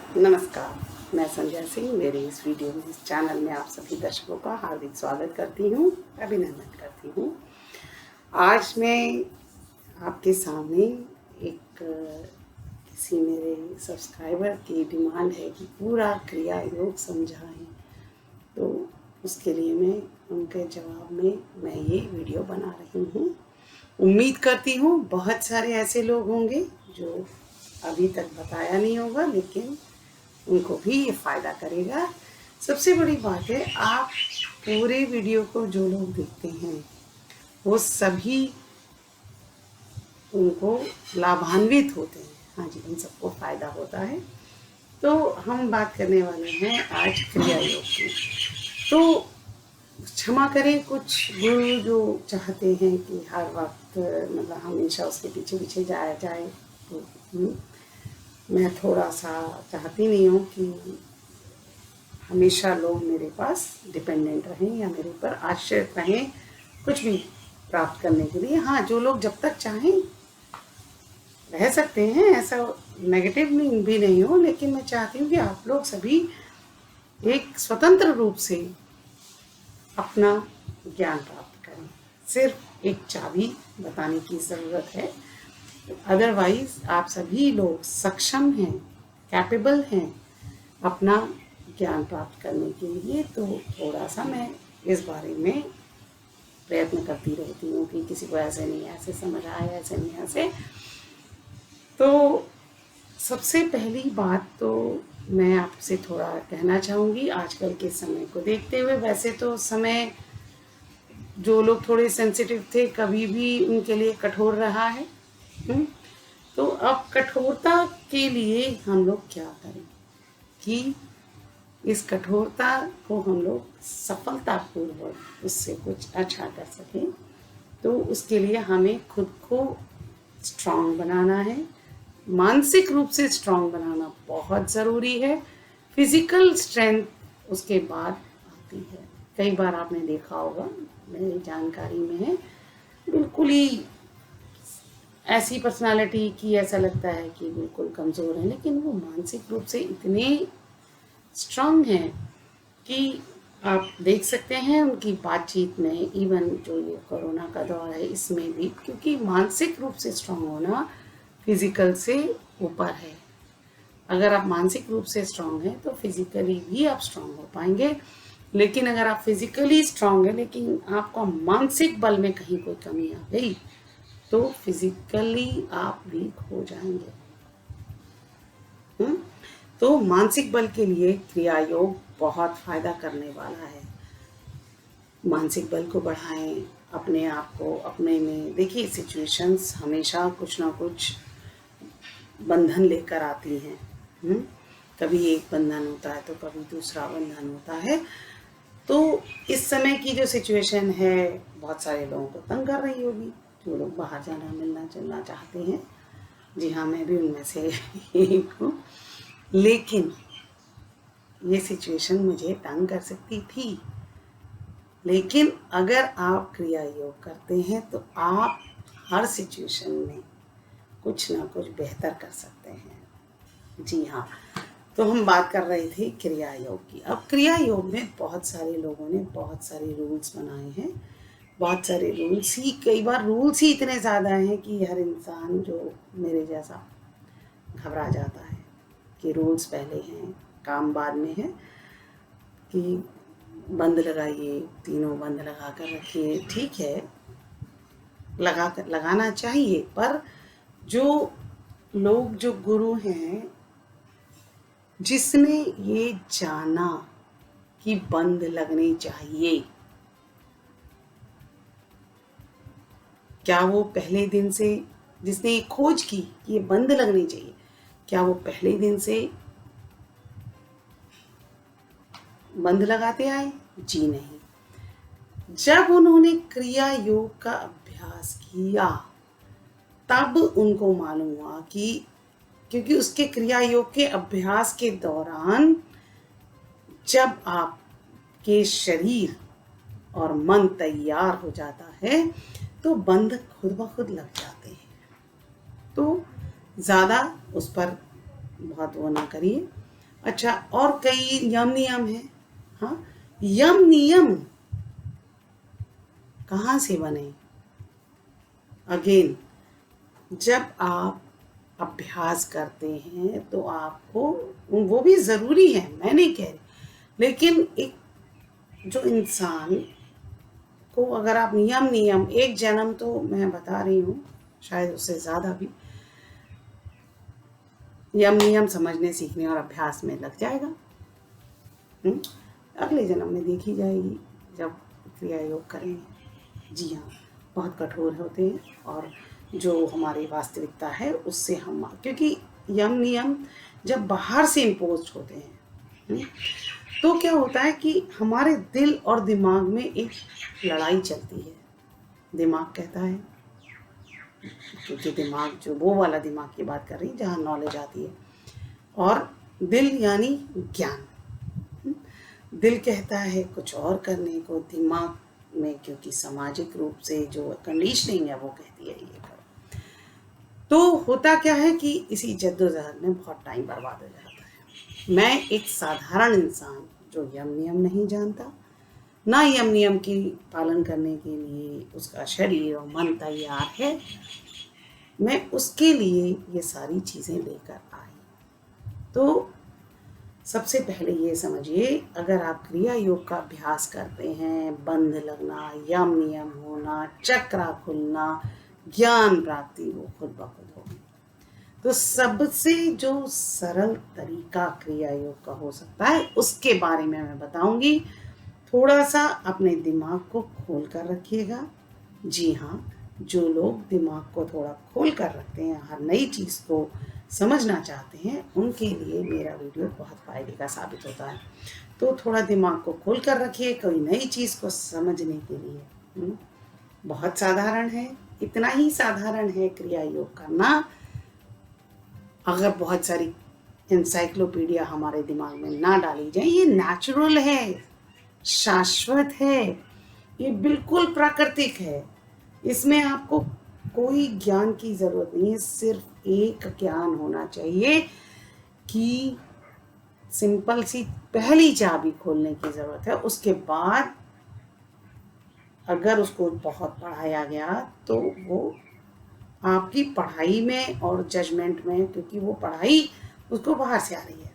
नमस्कार, मैं संध्या सिंह। मेरे इस वीडियो में, इस चैनल में आप सभी दर्शकों का हार्दिक स्वागत करती हूँ, अभिनंदन करती हूँ। आज मैं आपके सामने एक किसी मेरे सब्सक्राइबर की डिमांड है कि पूरा क्रिया योग समझाएं, तो उसके लिए मैं उनके जवाब में मैं ये वीडियो बना रही हूँ। उम्मीद करती हूँ बहुत सारे ऐसे लोग होंगे जो अभी तक बताया नहीं होगा, लेकिन उनको भी ये फ़ायदा करेगा। सबसे बड़ी बात है, आप पूरे वीडियो को जो लोग देखते हैं वो सभी उनको लाभान्वित होते हैं। हाँ जी, उन सबको फ़ायदा होता है। तो हम बात करने वाले हैं आज क्रिया योग की। तो क्षमा करें कुछ गुरु जो चाहते हैं कि हर वक्त मतलब हमेशा उसके पीछे पीछे जाया जाए, तो मैं थोड़ा सा चाहती नहीं हूँ कि हमेशा लोग मेरे पास डिपेंडेंट रहें या मेरे ऊपर आश्रित रहें कुछ भी प्राप्त करने के लिए। हाँ, जो लोग जब तक चाहें रह सकते हैं, ऐसा नेगेटिव भी नहीं हो, लेकिन मैं चाहती हूँ कि आप लोग सभी एक स्वतंत्र रूप से अपना ज्ञान प्राप्त करें। सिर्फ एक चाबी बताने की ज़रूरत है, अदरवाइज आप सभी लोग सक्षम हैं, कैपेबल हैं अपना ज्ञान प्राप्त करने के लिए। तो थोड़ा सा मैं इस बारे में प्रयत्न करती रहती हूँ कि किसी को ऐसे नहीं ऐसे समझ आए, ऐसे नहीं ऐसे। तो सबसे पहली बात तो मैं आपसे थोड़ा कहना चाहूँगी, आजकल के समय को देखते हुए, वैसे तो समय जो लोग थोड़े सेंसिटिव थे कभी भी उनके लिए कठोर रहा है। तो अब कठोरता के लिए हम लोग क्या करें कि इस कठोरता को हम लोग सफलतापूर्वक उससे कुछ अच्छा कर सकें। तो उसके लिए हमें खुद को स्ट्रांग बनाना है, मानसिक रूप से स्ट्रांग बनाना बहुत ज़रूरी है। फिजिकल स्ट्रेंथ उसके बाद आती है। कई बार आपने देखा होगा, मेरी जानकारी में है, बिल्कुल ही ऐसी पर्सनालिटी की ऐसा लगता है कि बिल्कुल कमज़ोर है, लेकिन वो मानसिक रूप से इतने स्ट्रांग हैं कि आप देख सकते हैं उनकी बातचीत में। इवन जो ये कोरोना का दौर है इसमें भी, क्योंकि मानसिक रूप से स्ट्रांग होना फिजिकल से ऊपर है। अगर आप मानसिक रूप से स्ट्रांग हैं तो फिजिकली भी आप स्ट्रांग हो पाएंगे। लेकिन अगर आप फिजिकली स्ट्रांग हैं लेकिन आपका मानसिक बल में कहीं कोई कमी आ गई तो फिजिकली आप वीक हो जाएंगे। तो मानसिक बल के लिए क्रिया योग बहुत फ़ायदा करने वाला है। मानसिक बल को बढ़ाएं, अपने आप को अपने में देखिए। सिचुएशंस हमेशा कुछ ना कुछ बंधन लेकर आती हैं। कभी एक बंधन होता है तो कभी दूसरा बंधन होता है। तो इस समय की जो सिचुएशन है बहुत सारे लोगों को तंग कर रही होगी, जो लोग बाहर जाना मिलना चलना चाहते हैं। जी हाँ, मैं भी उनमें से एक हूँ। लेकिन ये सिचुएशन मुझे तंग कर सकती थी। लेकिन अगर आप क्रिया योग करते हैं तो आप हर सिचुएशन में कुछ ना कुछ बेहतर कर सकते हैं। जी हाँ, तो हम बात कर रहे थे क्रिया योग की। अब क्रिया योग में बहुत सारे लोगों ने बहुत सारे रूल्स बनाए हैं। बहुत सारे रूल्स ही, कई बार रूल्स ही इतने ज़्यादा हैं कि हर इंसान जो मेरे जैसा घबरा जाता है कि रूल्स पहले हैं, काम बाद में है। कि बंद लगाइए, तीनों बंद लगा कर रखिए, ठीक है, लगाना चाहिए। पर जो लोग, जो गुरु हैं, जिसने ये जाना कि बंद लगने चाहिए, क्या वो पहले दिन से, जिसने ये खोज की कि ये बंद लगनी चाहिए, क्या वो पहले दिन से बंद लगाते आए? जी नहीं। जब उन्होंने क्रिया योग का अभ्यास किया तब उनको मालूम हुआ कि, क्योंकि उसके क्रिया योग के अभ्यास के दौरान जब आपके शरीर और मन तैयार हो जाता है तो बंद खुद ब खुद लग जाते हैं। तो ज़्यादा उस पर बहुत वो ना करिए। अच्छा, और कई यम नियम है। हाँ, यम नियम कहाँ से बने? अगेन, जब आप अभ्यास करते हैं तो आपको, वो भी ज़रूरी है, मैं नहीं कह रही, लेकिन एक जो इंसान को अगर आप नियम एक जन्म तो मैं बता रही हूँ, शायद उससे ज़्यादा भी नियम समझने, सीखने और अभ्यास में लग जाएगा। अगले जन्म में देखी जाएगी जब क्रिया योग करेंगे। जी हाँ, बहुत कठोर होते हैं और जो हमारी वास्तविकता है उससे हम, क्योंकि यम नियम जब बाहर से इम्पोज होते हैं तो क्या होता है कि हमारे दिल और दिमाग में एक लड़ाई चलती है। दिमाग कहता है, क्योंकि दिमाग जो वो वाला दिमाग की बात कर रही है जहाँ नॉलेज आती है, और दिल यानी ज्ञान। दिल कहता है कुछ और करने को, दिमाग में क्योंकि सामाजिक रूप से जो कंडीशनिंग है वो कहती है ये करो। तो होता क्या है कि इसी जद्दोजहद में बहुत टाइम बर्बाद हो जाता है। मैं एक साधारण इंसान जो यम नियम नहीं जानता, ना यम नियम की पालन करने के लिए उसका शरीर और मन तैयार है, मैं उसके लिए ये सारी चीज़ें लेकर आई। तो सबसे पहले ये समझिए, अगर आप क्रिया योग का अभ्यास करते हैं, बंध लगना, यम नियम होना, चक्रा खुलना, ज्ञान प्राप्ति, वो खुद ब खुद होगी। तो सबसे जो सरल तरीका क्रिया योग का हो सकता है उसके बारे में मैं बताऊंगी। थोड़ा सा अपने दिमाग को खोल कर रखिएगा। जी हाँ, जो लोग दिमाग को थोड़ा खोल कर रखते हैं, हर नई चीज़ को समझना चाहते हैं, उनके लिए मेरा वीडियो बहुत फायदे का साबित होता है। तो थोड़ा दिमाग को खोल कर रखिए कोई नई चीज़ को समझने के लिए। बहुत साधारण है, इतना ही साधारण है क्रिया योग करना। अगर बहुत सारी एनसाइक्लोपीडिया हमारे दिमाग में ना डाली जाए, ये नेचुरल है, शाश्वत है, ये बिल्कुल प्राकृतिक है। इसमें आपको कोई ज्ञान की जरूरत नहीं है, सिर्फ एक ज्ञान होना चाहिए कि सिंपल सी पहली चाबी खोलने की जरूरत है। उसके बाद अगर उसको बहुत पढ़ाया गया तो वो आपकी पढ़ाई में और जजमेंट में, क्योंकि वो पढ़ाई उसको बाहर से आ रही है।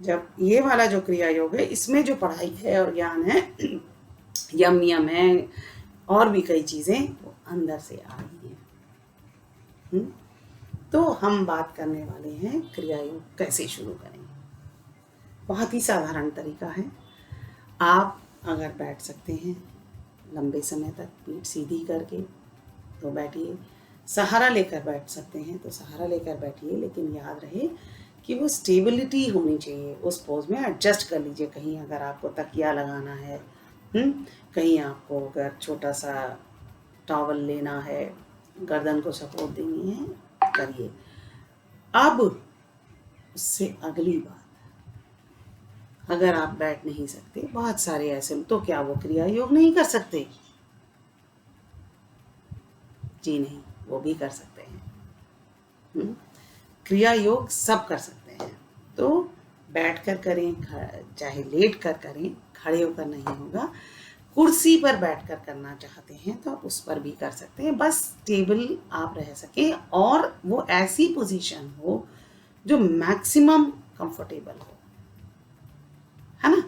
जब ये वाला जो क्रिया योग है इसमें जो पढ़ाई है और ज्ञान है, यम नियम है और भी कई चीज़ें, वो अंदर से आ रही हैं। तो हम बात करने वाले हैं क्रिया योग कैसे शुरू करें। बहुत ही साधारण तरीका है। आप अगर बैठ सकते हैं लंबे समय तक पीठ सीधी करके तो बैठिए, सहारा लेकर बैठ सकते हैं तो सहारा लेकर बैठिए, लेकिन याद रहे कि वो स्टेबिलिटी होनी चाहिए। उस पोज में एडजस्ट कर लीजिए, कहीं अगर आपको तकिया लगाना है, कहीं आपको अगर छोटा सा टॉवल लेना है, गर्दन को सपोर्ट देनी है, करिए। अब उससे अगली बात, अगर आप बैठ नहीं सकते, बहुत सारे ऐसे, तो क्या वो क्रिया योग नहीं कर सकते? जी नहीं, वो भी कर सकते हैं। क्रिया योग सब कर सकते हैं। तो बैठ कर करें, चाहे लेट कर करें, खड़े होकर नहीं होगा। कुर्सी पर बैठकर करना चाहते हैं तो आप उस पर भी कर सकते हैं, बस टेबल आप रह सके और वो ऐसी पोजीशन हो जो मैक्सिमम कंफर्टेबल हो, है ना।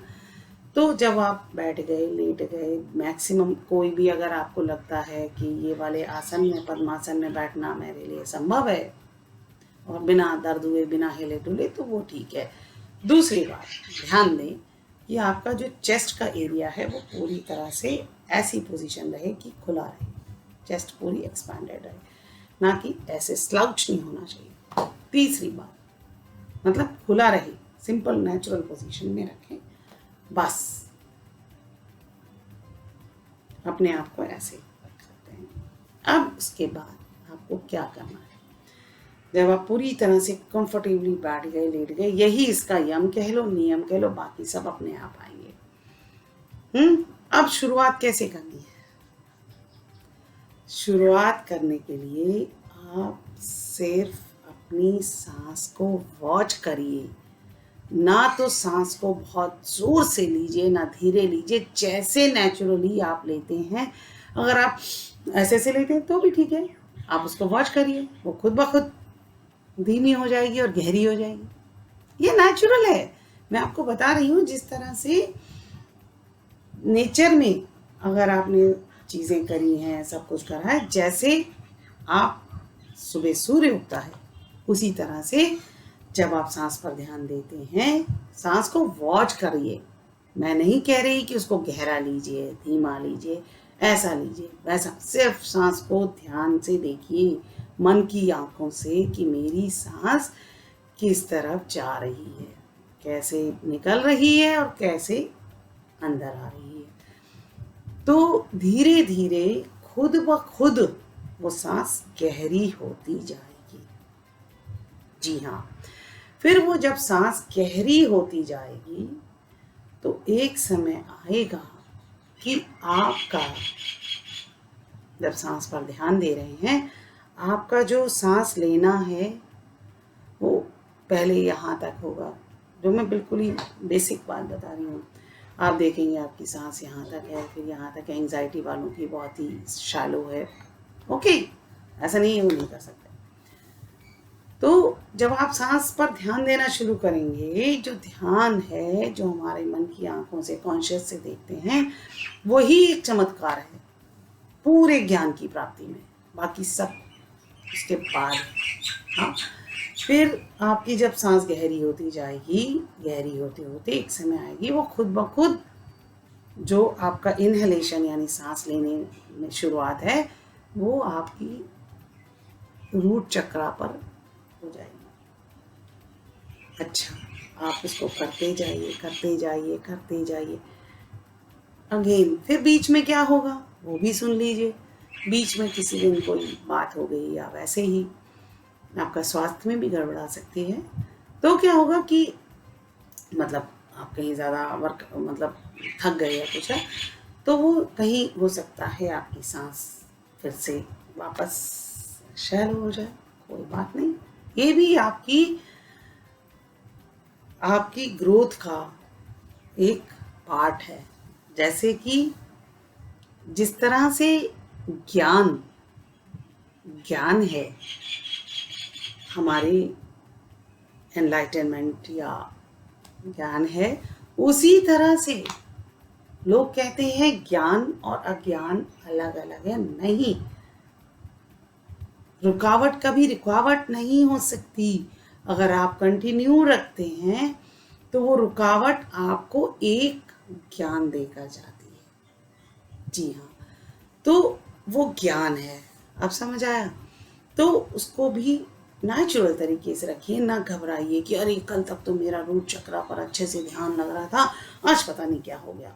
तो जब आप बैठ गए, लेट गए, मैक्सिमम कोई भी अगर आपको लगता है कि ये वाले आसन में, पद्मासन में बैठना मेरे लिए संभव है और बिना दर्द हुए, बिना हिले डुले, तो वो ठीक है। दूसरी बात, ध्यान दें कि आपका जो चेस्ट का एरिया है वो पूरी तरह से ऐसी पोजीशन रहे कि खुला रहे, चेस्ट पूरी एक्सपैंडेड रहे, ना कि ऐसे स्लाउच नहीं होना चाहिए। तीसरी बात, मतलब खुला रहे, सिंपल नेचुरल पोजीशन में रखें, बस अपने आप को ऐसे रख सकते हैं। अब उसके बाद आपको क्या करना है, जब आप पूरी तरह से कंफर्टेबली बैठ गए, लेट गए, यही इसका यम कह लो, नियम कह लो, बाकी सब अपने आप आएंगे। अब शुरुआत कैसे करनी है? शुरुआत करने के लिए आप सिर्फ अपनी सांस को वॉच करिए। ना तो सांस को बहुत जोर से लीजिए ना धीरे लीजिए, जैसे नेचुरली आप लेते हैं। अगर आप ऐसे से लेते हैं तो भी ठीक है, आप उसको वॉच करिए, वो खुद ब खुद धीमी हो जाएगी और गहरी हो जाएगी। ये नेचुरल है, मैं आपको बता रही हूँ। जिस तरह से नेचर में अगर आपने चीज़ें करी हैं, सब कुछ करा है, जैसे आप सुबह सूर्य उगता है उसी तरह से जब आप सांस पर ध्यान देते हैं, सांस को वॉच करिए। मैं नहीं कह रही कि उसको गहरा लीजिए, धीमा लीजिए, ऐसा लीजिए वैसा, सिर्फ सांस को ध्यान से देखिए, मन की आंखों से, कि मेरी सांस किस तरफ जा रही है, कैसे निकल रही है और कैसे अंदर आ रही है। तो धीरे धीरे खुद ब खुद वो सांस गहरी होती जाएगी। जी हाँ, फिर वो जब सांस गहरी होती जाएगी तो एक समय आएगा कि आपका, जब सांस पर ध्यान दे रहे हैं, आपका जो सांस लेना है वो पहले यहाँ तक होगा, जो मैं बिल्कुल ही बेसिक बात बता रही हूँ। आप देखेंगे आपकी सांस यहाँ तक है, फिर यहाँ तक है। एंग्जाइटी वालों की बहुत ही शैलो है, ओके, ऐसा नहीं है वो नहीं कर सकते। तो जब आप सांस पर ध्यान देना शुरू करेंगे, जो ध्यान है, जो हमारे मन की आंखों से, कॉन्शियस से देखते हैं, वही एक चमत्कार है पूरे ज्ञान की प्राप्ति में, बाकी सब उसके बाद है। हाँ, फिर आपकी जब सांस गहरी होती जाएगी, गहरी होते होते एक समय आएगी वो खुद ब खुद, जो आपका इनहेलेशन यानी सांस लेने में शुरुआत है, वो आपकी रूट चक्रा पर हो जाएगी। अच्छा, आप इसको करते जाइए, करते जाइए, करते जाइए। अगेन फिर बीच में क्या होगा वो भी सुन लीजिए। बीच में किसी दिन कोई बात हो गई या वैसे ही आपका स्वास्थ्य में भी गड़बड़ा सकती है, तो क्या होगा कि मतलब आप कहीं ज़्यादा वर्क मतलब थक गए या कुछ है, तो वो कहीं हो सकता है आपकी सांस फिर से वापस शैलो हो जाए। कोई बात नहीं, ये भी आपकी ग्रोथ का एक पार्ट है। जैसे कि जिस तरह से ज्ञान है हमारे एनलाइटनमेंट या ज्ञान है, उसी तरह से लोग कहते हैं ज्ञान और अज्ञान अलग अलग है। नहीं, रुकावट कभी रुकावट नहीं हो सकती। अगर आप कंटिन्यू रखते हैं तो वो रुकावट आपको एक ज्ञान देकर जाती है। जी हाँ, तो वो ज्ञान है, अब समझ आया। तो उसको भी नेचुरल तरीके से रखिए, ना घबराइए कि अरे कल तक तो मेरा रूट चक्रा पर अच्छे से ध्यान लग रहा था, आज पता नहीं क्या हो गया।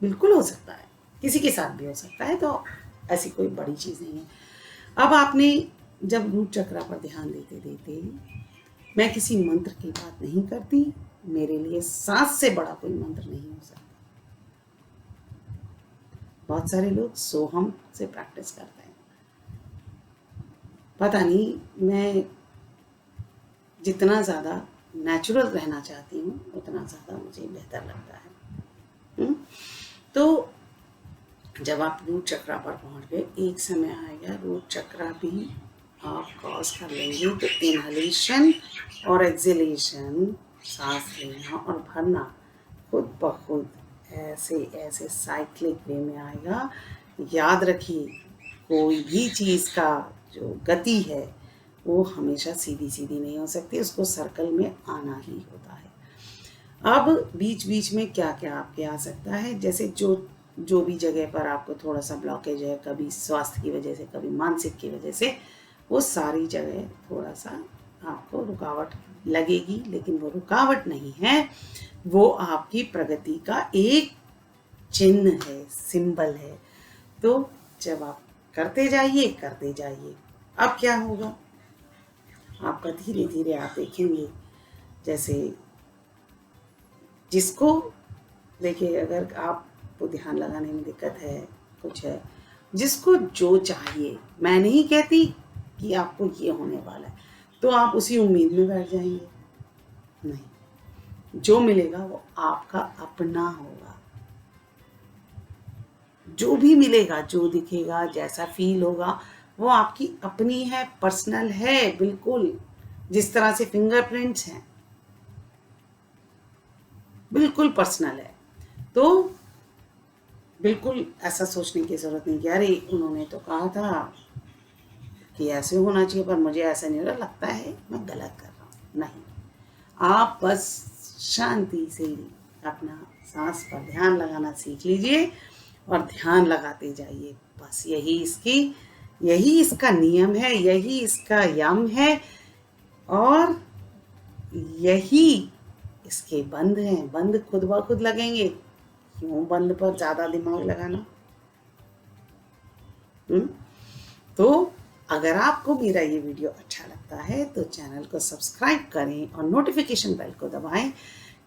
बिल्कुल हो सकता है, किसी के साथ भी हो सकता है, तो ऐसी कोई बड़ी चीज़ नहीं है। अब आपने जब रूट चक्रा पर ध्यान देते देते, मैं किसी मंत्र की बात नहीं करती, मेरे लिए सांस से बड़ा कोई मंत्र नहीं हो सकता। बहुत सारे लोग सोहम से प्रैक्टिस करते हैं, पता नहीं, मैं जितना ज़्यादा नेचुरल रहना चाहती हूँ उतना ज़्यादा मुझे बेहतर लगता है। तो जब आप रूट चक्रा पर पहुँच गए, एक समय आएगा रूट चक्रा भी आप क्रॉस कर लेंगे, तो इनहलेशन और एक्सहेलेशन, सांस लेना और भरना खुद ब खुद ऐसे ऐसे साइक्लिक वे में आएगा। याद रखिए, कोई भी चीज़ का जो गति है वो हमेशा सीधी सीधी नहीं हो सकती, उसको सर्कल में आना ही होता है। अब बीच बीच में क्या क्या आपके आ सकता है, जैसे जो भी जगह पर आपको थोड़ा सा ब्लॉकेज है, कभी स्वास्थ्य की वजह से, कभी मानसिक की वजह से, वो सारी जगह थोड़ा सा आपको रुकावट लगेगी, लेकिन वो रुकावट नहीं है, वो आपकी प्रगति का एक चिन्ह है, सिंबल है। तो जब आप करते जाइए, अब क्या होगा, आपका धीरे धीरे आप देखेंगे, जैसे जिसको देखिए, अगर आपको ध्यान लगाने में दिक्कत है, कुछ है, जिसको जो चाहिए, मैं नहीं कहती कि आपको ये होने वाला है, तो आप उसी उम्मीद में बैठ जाएंगे। नहीं, जो मिलेगा वो आपका अपना होगा। जो भी मिलेगा, जो दिखेगा, जैसा फील होगा, वो आपकी अपनी है, पर्सनल है, बिल्कुल जिस तरह से फिंगरप्रिंट्स हैं, बिल्कुल पर्सनल है। तो बिल्कुल ऐसा सोचने की ज़रूरत नहीं कि अरे उन्होंने तो कहा था कि ऐसे होना चाहिए पर मुझे ऐसा नहीं हो रहा, लगता है मैं गलत कर रहा हूँ। नहीं, आप बस शांति से अपना सांस पर ध्यान लगाना सीख लीजिए और ध्यान लगाते जाइए। बस यही इसका नियम है, यही इसका यम है और यही इसके बंद हैं। बंद खुद ब खुद लगेंगे, क्यों बंद पर ज़्यादा दिमाग लगाना। तो अगर आपको मेरा ये वीडियो अच्छा लगता है तो चैनल को सब्सक्राइब करें और नोटिफिकेशन बेल को दबाएं,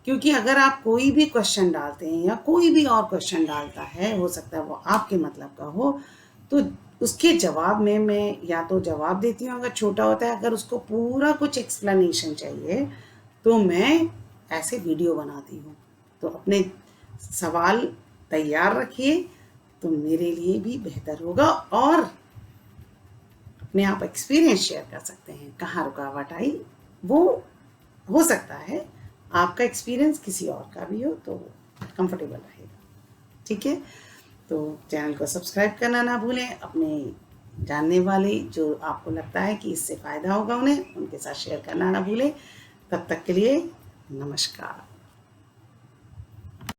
क्योंकि अगर आप कोई भी क्वेश्चन डालते हैं या कोई भी और क्वेश्चन डालता है, हो सकता है वो आपके मतलब का हो, तो उसके जवाब में मैं या तो जवाब देती हूँ अगर छोटा होता है, अगर उसको पूरा कुछ एक्सप्लेनेशन चाहिए तो मैं ऐसे वीडियो बनाती हूँ। तो अपने सवाल तैयार रखिए, तो मेरे लिए भी बेहतर होगा और अपने आप एक्सपीरियंस शेयर कर सकते हैं। कहाँ रुकावट आई, वो हो सकता है आपका एक्सपीरियंस किसी और का भी हो तो कंफर्टेबल रहेगा। ठीक है, तो चैनल को सब्सक्राइब करना ना भूलें। अपने जानने वाले जो आपको लगता है कि इससे फ़ायदा होगा उन्हें, उनके साथ शेयर करना ना भूलें। तब तक के लिए नमस्कार।